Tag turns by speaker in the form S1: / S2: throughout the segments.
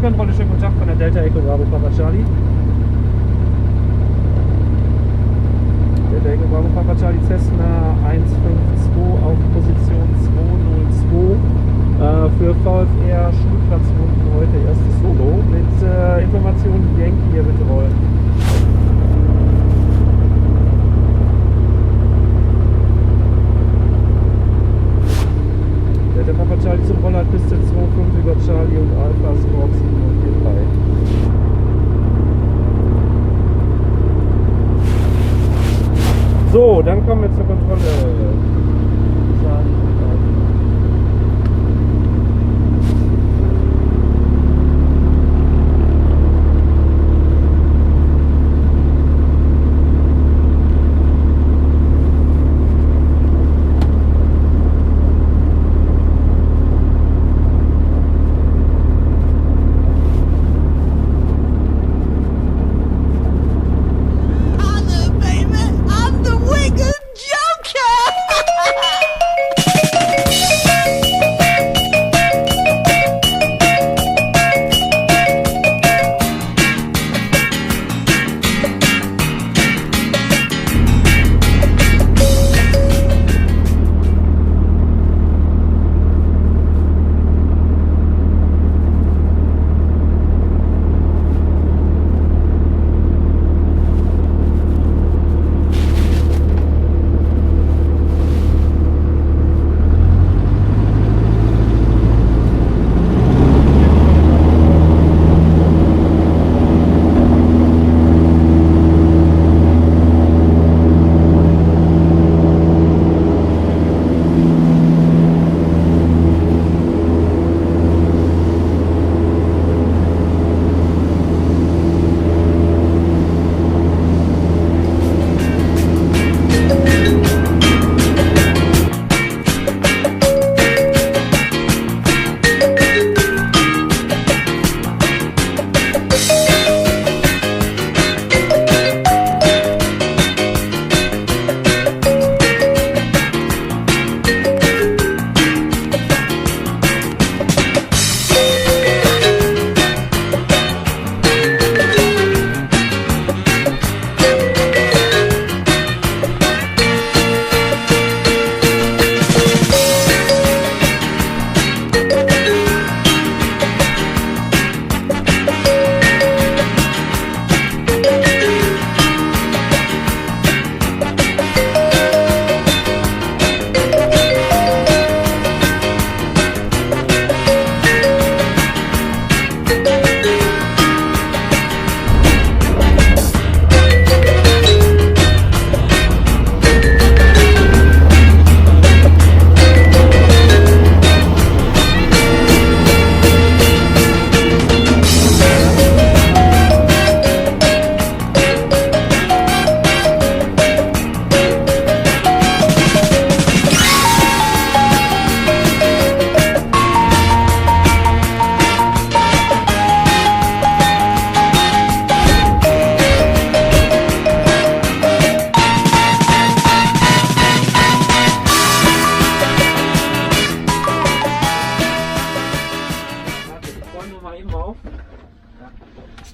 S1: Kontrolle, schönen guten Tag von der Delta Echo Bravo Papa Charlie. Delta Echo Bravo Papa Charlie Cessna 152 auf Position 202 für VfR Schulplatzrunden heute erstes Solo mit Informationen Yankee hier bitte rollen. Der Papa Charlie zum Roller Piste 2,5 über Charlie und Alpha Scorp 743. So, dann kommen wir zur Kontrolle.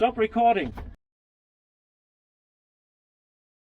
S1: Stop recording.